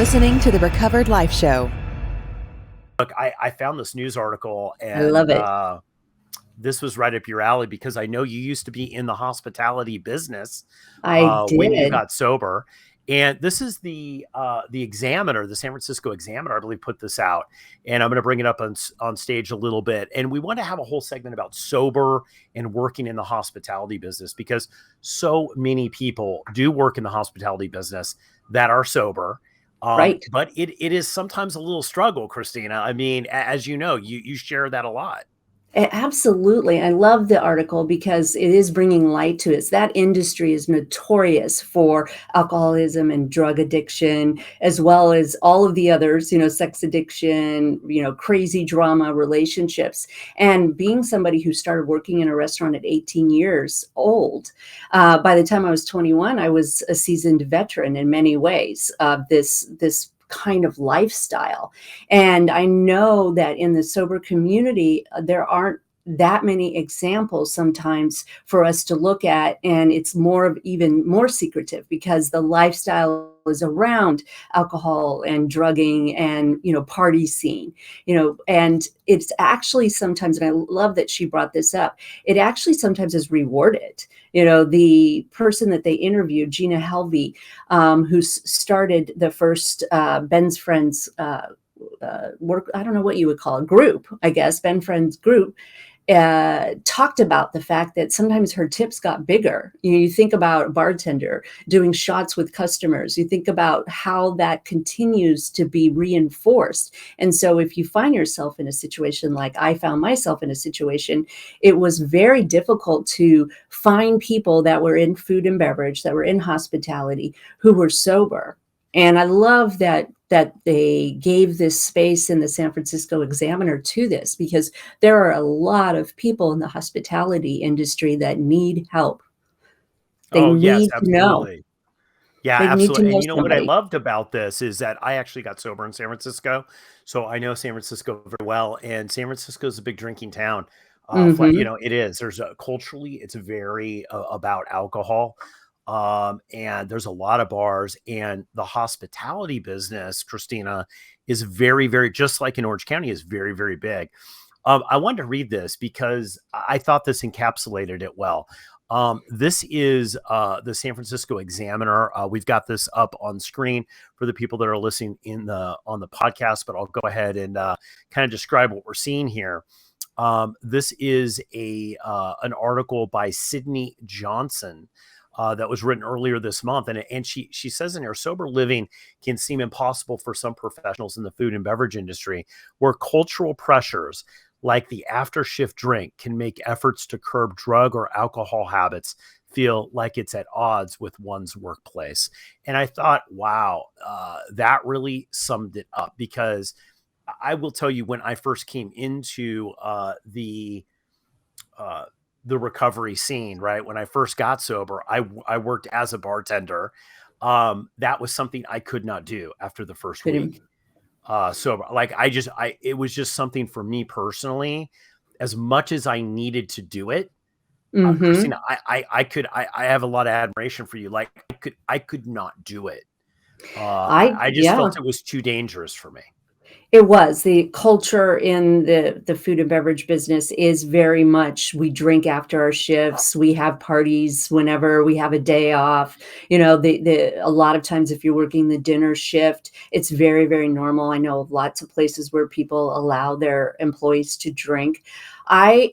listening to the Recovered Life Show. Look, I found this news article I love and it. this was right up your alley because I know you used to be in the hospitality business I when you did. got sober. And this is the Examiner, the San Francisco Examiner, I believe, put this out. And I'm going to bring it up on stage a little bit. And we want to have a whole segment about sober and working in the hospitality business because so many people do work in the hospitality business that are sober. Right. But it is sometimes a little struggle, Kristina. I mean, as you know, you share that a lot. Absolutely. I love the article because it is bringing light to it. That industry is notorious for alcoholism and drug addiction, as well as all of the others, sex addiction, crazy drama, relationships. And being somebody who started working in a restaurant at 18 years old, by the time I was 21, I was a seasoned veteran in many ways of this kind of lifestyle. And I know that in the sober community, there aren't that many examples sometimes for us to look at. And it's even more secretive because the lifestyle is around alcohol and drugging and, party scene, and it's actually sometimes, and I love that she brought this up, it actually sometimes is rewarded. The person that they interviewed, Gina Helvey, who started the first Ben's Friends work, I don't know what you would call it, group, I guess, Ben Friends group, talked about the fact that sometimes her tips got bigger. You think about a bartender doing shots with customers. You think about how that continues to be reinforced. And so if you find yourself in a situation like I found myself in a situation, it was very difficult to find people that were in food and beverage, that were in hospitality, who were sober. And I love that they gave this space in the San Francisco Examiner to this, because there are a lot of people in the hospitality industry that need help. They Yes, need to know. absolutely. Yeah, They need to absolutely. know And you know what I somebody. loved about this is that I actually got sober in San Francisco. So I know San Francisco very well. And San Francisco is a big drinking town. Mm-hmm. It is. Culturally, it's very about alcohol. And there's a lot of bars, and the hospitality business, Kristina, is very, very, just like in Orange County, is very, very big. I wanted to read this because I thought this encapsulated it well. This is the San Francisco Examiner. We've got this up on screen for the people that are listening on the podcast, but I'll go ahead and kind of describe what we're seeing here. This is an article by Sydney Johnson that was written earlier this month. And she says in here, sober living can seem impossible for some professionals in the food and beverage industry, where cultural pressures like the after shift drink can make efforts to curb drug or alcohol habits feel like it's at odds with one's workplace. And I thought, wow, that really summed it up, because I will tell you, when I first came into the recovery scene, right? When I first got sober, I worked as a bartender. That was something I could not do after the first week. So like, it was just something for me personally, as much as I needed to do it. Mm-hmm. Kristina, I have a lot of admiration for you. Like, I could not do it. I just felt it was too dangerous for me. It was. The culture in the food and beverage business is very much, we drink after our shifts. We have parties whenever we have a day off. A lot of times if you're working the dinner shift, it's very, very normal. I know of lots of places where people allow their employees to drink. I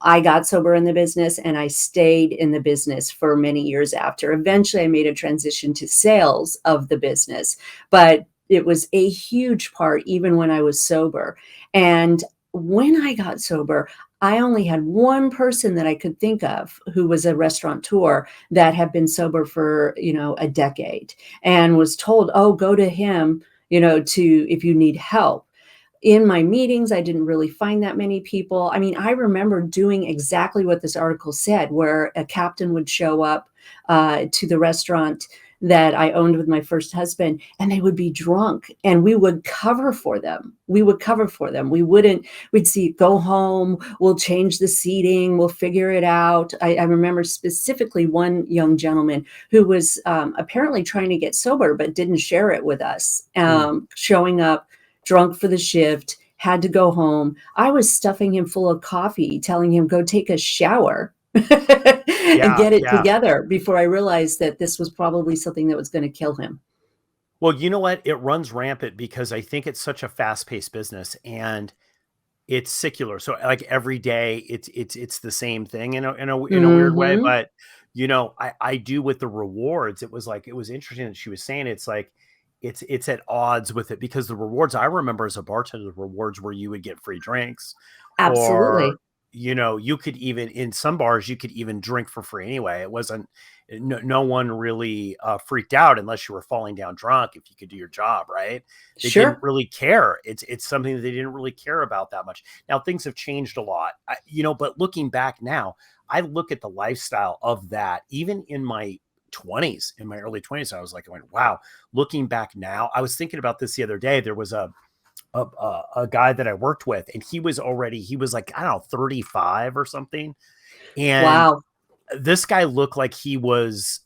got sober in the business, and I stayed in the business for many years after. Eventually, I made a transition to sales of the business, but it was a huge part even when I was sober. And when I got sober, I only had one person that I could think of who was a restaurateur that had been sober for, a decade, and was told, oh, go to him, if you need help. In my meetings, I didn't really find that many people. I mean, I remember doing exactly what this article said, where a captain would show up to the restaurant that I owned with my first husband, and they would be drunk, and we would cover for them. We would cover for them. We'd see, go home, we'll change the seating, we'll figure it out. I remember specifically one young gentleman who was apparently trying to get sober, but didn't share it with us, showing up drunk for the shift, had to go home. I was stuffing him full of coffee, telling him, go take a shower and Yeah, get it yeah. together, before I realized that this was probably something that was going to kill him. Well, you know what? It runs rampant because I think it's such a fast-paced business, and it's secular. So like every day it's the same thing in a weird way. Hmm. But I do with the rewards. It was interesting that she was saying it's like it's at odds with it, because the rewards I remember as a bartender, the rewards where you would get free drinks, or Absolutely. you could even, in some bars you could even drink for free anyway. It wasn't, no one really freaked out unless you were falling down drunk, if you could do your job right. They didn't Sure. really care. It's something that they didn't really care about that much. Now things have changed a lot, but looking back now, I look at the lifestyle of that, even in my 20s, in my early 20s. I was like, I went, wow. Looking back now, I was thinking about this the other day. There was a guy that I worked with, and he was like, I don't know, 35 or something. And Wow. this guy looked like he was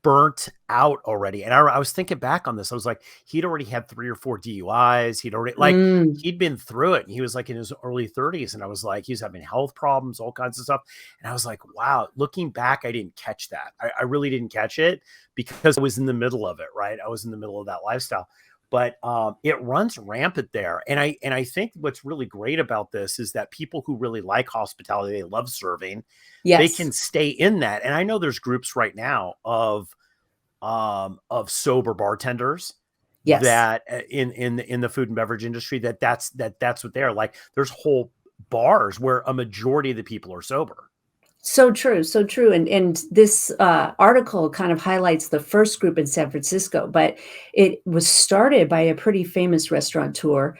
burnt out already. And I was thinking back on this. I was like, he'd already had 3 or 4 DUIs. Mm. He'd been through it. And he was like in his early 30s. And I was like, he was having health problems, all kinds of stuff. And I was like, wow, looking back, I didn't catch that. I really didn't catch it, because I was in the middle of it. Right. I was in the middle of that lifestyle. But it runs rampant there. And I think what's really great about this is that people who really like hospitality, they love serving, they Yes. can stay in that. And I know there's groups right now of sober bartenders Yes. that in the food and beverage industry, that's what they're like. There's whole bars where a majority of the people are sober. So true, so true. And this article kind of highlights the first group in San Francisco, but it was started by a pretty famous restaurateur,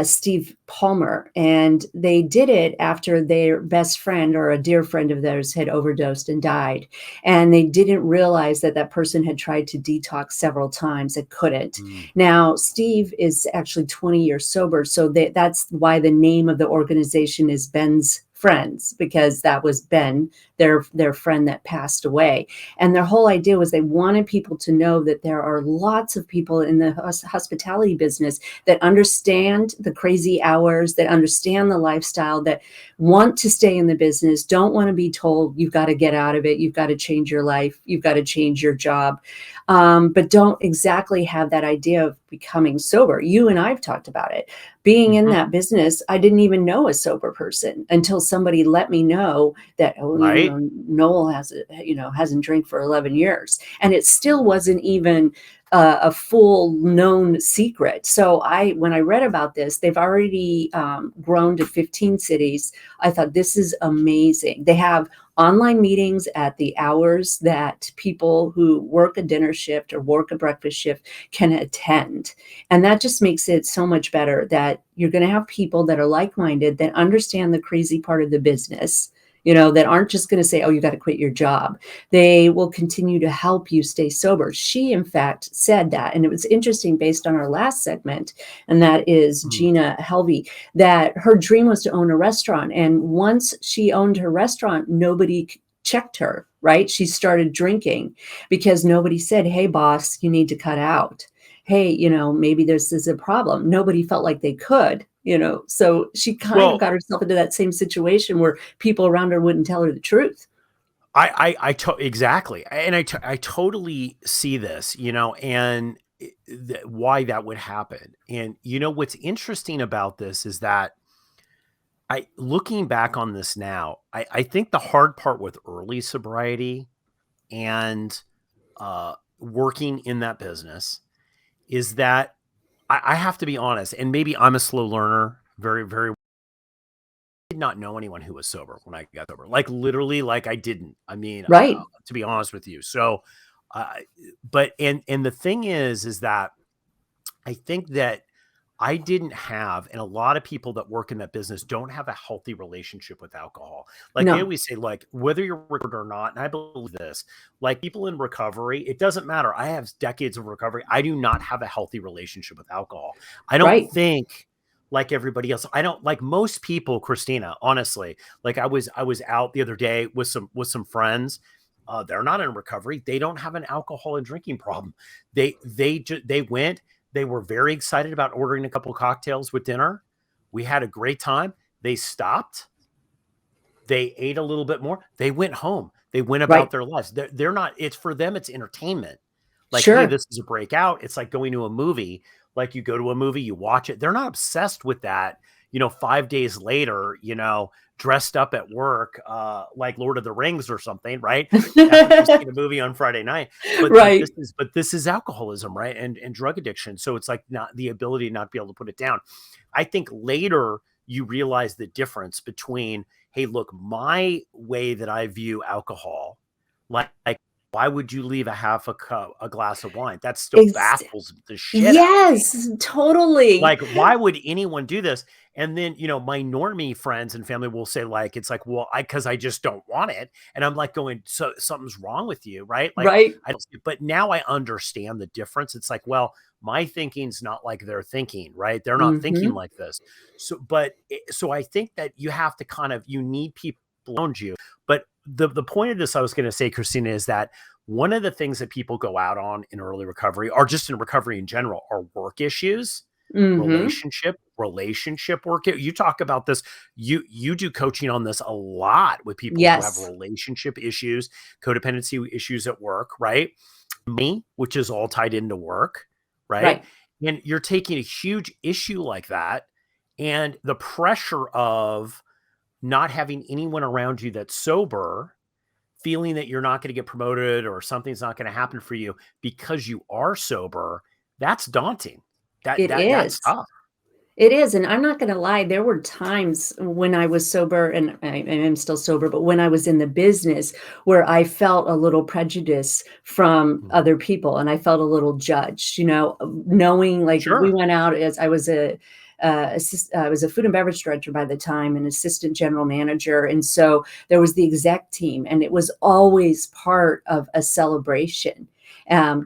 Steve Palmer, and they did it after their best friend, or a dear friend of theirs, had overdosed and died, and they didn't realize that that person had tried to detox several times and couldn't. Mm, Now, Steve is actually 20 years sober, so that's why the name of the organization is Ben's Friends, because that was Ben, their friend that passed away. And their whole idea was they wanted people to know that there are lots of people in the hospitality business that understand the crazy hours, that understand the lifestyle, that want to stay in the business, don't want to be told you've got to get out of it, you've got to change your life, you've got to change your job, but don't exactly have that idea of becoming sober. You and I've talked about it. Being in mhm, that business, I didn't even know a sober person until somebody let me know that, oh, right. Noel hasn't drank for 11 years. And it still wasn't even a full known secret. So when I read about this, they've already grown to 15 cities. I thought, this is amazing. They have online meetings at the hours that people who work a dinner shift or work a breakfast shift can attend. And that just makes it so much better, that you're going to have people that are like-minded, that understand the crazy part of the business, that aren't just going to say, oh, you got to quit your job. They will continue to help you stay sober. She, in fact, said that, and it was interesting based on our last segment, and that is Mm. Gina Helvey, that her dream was to own a restaurant. And once she owned her restaurant, nobody checked her, right? She started drinking because nobody said, hey, boss, you need to cut out. Hey, maybe this is a problem. Nobody felt like they could, so she kind of Well, got herself into that same situation where people around her wouldn't tell her the truth. exactly. And I totally see this, and why that would happen. And what's interesting about this is that, looking back on this now, I think the hard part with early sobriety and working in that business is that I have to be honest, and maybe I'm a slow learner, very, very. I did not know anyone who was sober when I got sober. Like literally, like I didn't. I mean, Right. to be honest with you. So, uh, but and the thing is that I think that I didn't have, and a lot of people that work in that business don't have a healthy relationship with alcohol. Like they No. always say, like, whether you're recovered or not, and I believe this, like people in recovery, it doesn't matter. I have decades of recovery. I do not have a healthy relationship with alcohol. I don't Right. think like everybody else. I don't like most people, Kristina, honestly. Like I was out the other day with some friends. They're not in recovery. They don't have an alcohol and drinking problem. They went. They were very excited about ordering a couple of cocktails with dinner. We had a great time. They stopped. They ate a little bit more. They went home. They went about Right. their lives. They're not, it's for them, it's entertainment. Like, hey, Sure. this is a breakout. It's like going to a movie. Like you go to a movie, you watch it. They're not obsessed with that, 5 days later, dressed up at work, like Lord of the Rings or something, right? After you've seen a movie on Friday night. But Right. this is alcoholism, right? And drug addiction. So it's like not the ability to not be able to put it down. I think later you realize the difference between, hey, look, my way that I view alcohol, like why would you leave a glass of wine? That still Ex baffles the shit out of me. Yes, totally. Like, why would anyone do this? And then, my normie friends and family will say, like, it's like, well, because I just don't want it. And I'm like going, so something's wrong with you, right? Like, Right. I don't, but now I understand the difference. It's like, well, my thinking's not like their thinking, right? They're not thinking Mhm. like this. So I think that you have to you need people around you. But the point of this, I was going to say, Kristina, is that one of the things that people go out on in early recovery, or just in recovery in general, are work issues, Mhm. relationship work. You talk about this. You do coaching on this a lot with people who have Yes. relationship issues, codependency issues at work, right? Me, which is all tied into work, right? Right. And you're taking a huge issue like that, and the pressure of not having anyone around you that's sober, feeling that you're not going to get promoted or something's not going to happen for you because you are sober, that's daunting. It That's is. tough. It is, and I'm not gonna lie, there were times when I was sober, and I am still sober, but when I was in the business where I felt a little prejudice from Mhm. other people, and I felt a little judged, knowing, like, we Sure. went out as I was a food and beverage director by the time, an assistant general manager, and so there was the exec team, and it was always part of a celebration,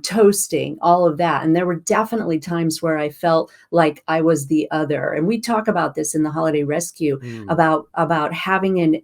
toasting, all of that, and there were definitely times where I felt like I was the other. And we talk about this in the holiday rescue Mm, about having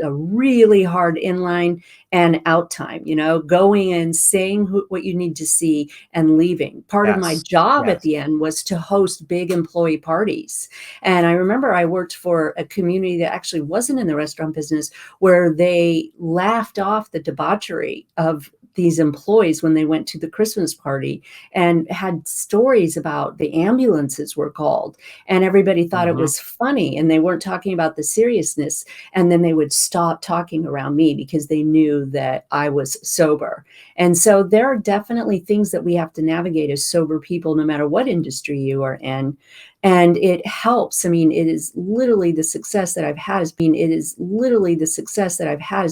a really hard inline and out time, going and saying what you need to see and leaving. Part of my yes. job at Yes. the end was to host big employee parties. And I remember I worked for a community that actually wasn't in the restaurant business, where they laughed off the debauchery of these employees when they went to the Christmas party, and had stories about the ambulances were called, and everybody thought it Mhm. was funny, and they weren't talking about the seriousness, and then they would stop talking around me because they knew that I was sober. And so there are definitely things that we have to navigate as sober people, no matter what industry you are in. And it helps. I mean, it is literally the success that I've had has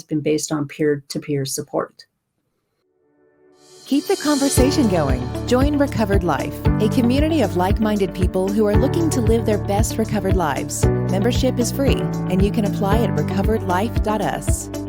been based on peer-to-peer support. Keep the conversation going. Join Recovered Life, a community of like-minded people who are looking to live their best recovered lives. Membership is free, and you can apply at recoveredlife.us.